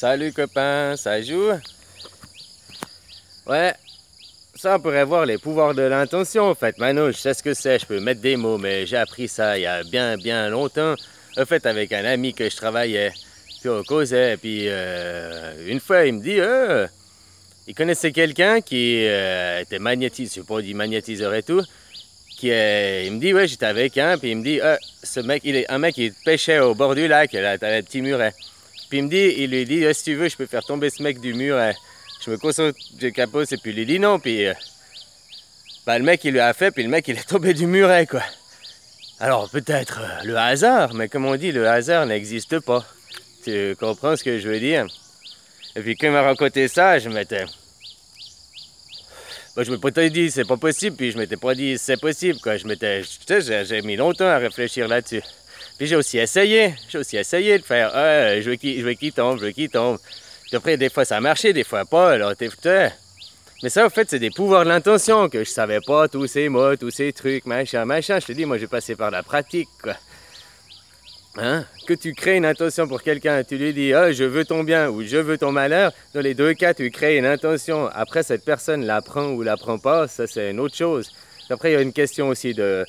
Salut copain, ça joue? Ouais, ça on pourrait voir les pouvoirs de l'intention en fait. Maintenant je sais ce que c'est, je peux mettre des mots, mais j'ai appris ça il y a bien longtemps. En fait avec un ami que je travaillais, puis on causait, et puis une fois il me dit, il connaissait quelqu'un qui était magnétiseur, je sais pas, on dit magnétiseur et tout. Il me dit, ouais j'étais avec un, puis il me dit, ce mec, un mec qui pêchait au bord du lac, là, t'avais un petit muret. Puis il lui dit, si tu veux, je peux faire tomber ce mec du mur. Je me concentre, je capose, et puis il lui dit non. Puis le mec, il lui a fait, puis le mec, il est tombé du muret, quoi. Alors, peut-être le hasard, mais comme on dit, le hasard n'existe pas. Tu comprends ce que je veux dire? Et puis quand il m'a raconté ça, je m'étais... je me suis dit, c'est pas possible, puis je m'étais pas dit, c'est possible, quoi. J'ai mis longtemps à réfléchir là-dessus. Puis j'ai aussi essayé de faire, je veux qu'il tombe, je veux qu'il tombe. Puis après, des fois ça a marché, des fois pas, alors t'es putain. Mais ça, en fait, c'est des pouvoirs de l'intention que je savais pas, tous ces mots, tous ces trucs, machin. Je te dis, moi, j'ai passé par la pratique, quoi. Hein? Que tu crées une intention pour quelqu'un, tu lui dis, je veux ton bien ou je veux ton malheur, dans les deux cas, tu crées une intention. Après, cette personne la prend ou la prend pas, ça, c'est une autre chose. Après, il y a une question aussi de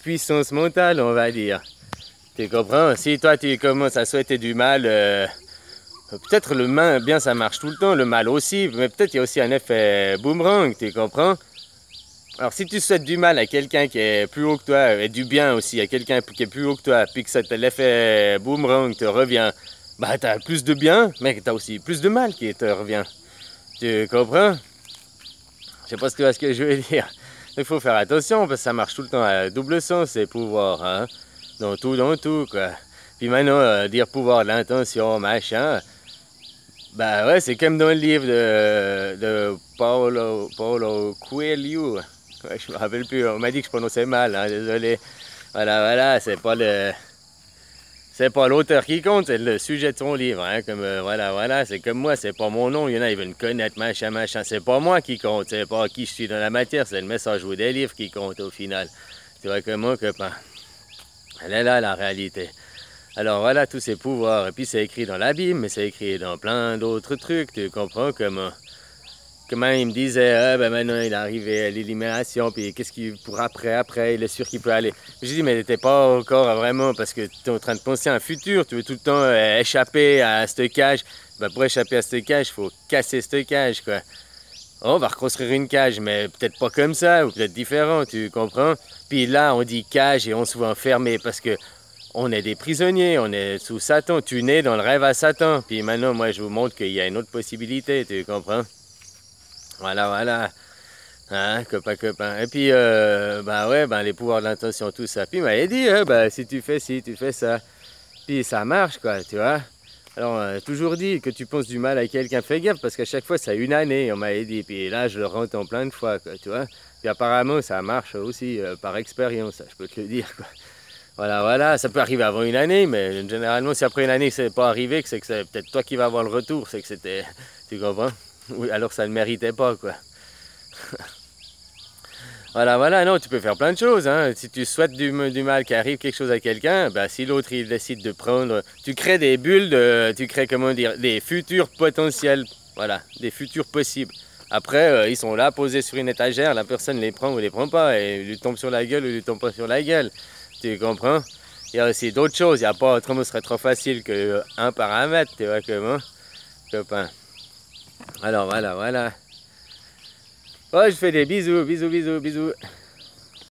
puissance mentale, on va dire. Tu comprends? Si toi tu commences à souhaiter du mal, peut-être le bien ça marche tout le temps, le mal aussi, mais peut-être il y a aussi un effet boomerang, tu comprends? Alors si tu souhaites du mal à quelqu'un qui est plus haut que toi, et du bien aussi à quelqu'un qui est plus haut que toi, puis que l'effet boomerang te revient, bah t'as plus de bien, mais t'as aussi plus de mal qui te revient. Tu comprends? Je sais pas ce que je veux dire. Il faut faire attention parce que ça marche tout le temps à double sens ces pouvoirs, hein? Dans tout, quoi. Puis maintenant, dire pouvoir de l'intention, machin, bah ouais, c'est comme dans le livre de Paulo Coelho. Ouais, je me rappelle plus, on m'a dit que je prononçais mal, hein, désolé. Voilà, c'est pas l'auteur qui compte, c'est le sujet de son livre, hein, comme, voilà, c'est comme moi, c'est pas mon nom, il y en a, ils veulent me connaître, machin, c'est pas moi qui compte, c'est pas qui je suis dans la matière, c'est le message ou des livres qui compte au final. Tu vois comme mon copain. Elle est là, la réalité. Alors voilà, tous ces pouvoirs. Et puis c'est écrit dans la Bible, mais c'est écrit dans plein d'autres trucs. Tu comprends comment il me disait, maintenant il est arrivé à l'élimination, puis qu'est-ce qu'il pour après, il est sûr qu'il peut aller. J'ai dit, mais t'es pas encore vraiment, parce que tu es en train de penser à un futur, tu veux tout le temps échapper à cette cage. Pour échapper à cette cage, il faut casser cette cage, quoi. On va reconstruire une cage, mais peut-être pas comme ça, ou peut-être différent, tu comprends? Puis là, on dit cage et on se voit enfermé parce que on est des prisonniers, on est sous Satan. Tu nais dans le rêve à Satan. Puis maintenant, moi, je vous montre qu'il y a une autre possibilité, tu comprends? Voilà. Hein, copain. Et puis, les pouvoirs de l'intention, tout ça. Puis il m'avait dit, si tu fais ci, tu fais ça. Puis ça marche, quoi, tu vois? Alors, toujours dit que tu penses du mal à quelqu'un, fais gaffe, parce qu'à chaque fois, ça a une année, on m'avait dit. Puis là, je le entends plein de fois, quoi, tu vois. Puis apparemment, ça marche aussi par expérience, je peux te le dire, quoi. Voilà, ça peut arriver avant une année, mais généralement, si après une année, c'est pas arrivé, c'est que c'est peut-être toi qui vas avoir le retour, c'est que c'était... Tu comprends? Oui, alors ça ne méritait pas, quoi. Voilà, non, tu peux faire plein de choses, hein. Si tu souhaites du mal, qu'il arrive quelque chose à quelqu'un, si l'autre il décide de prendre, tu crées des bulles, tu crées, comment dire, des futurs potentiels, voilà, des futurs possibles. Après, ils sont là, posés sur une étagère, la personne les prend ou les prend pas, et lui tombe sur la gueule ou lui tombe pas sur la gueule, tu comprends? Il y a aussi d'autres choses, il n'y a pas, autrement ce serait trop facile qu'un paramètre, tu vois comment, copain. Alors voilà. Oh, je fais des bisous.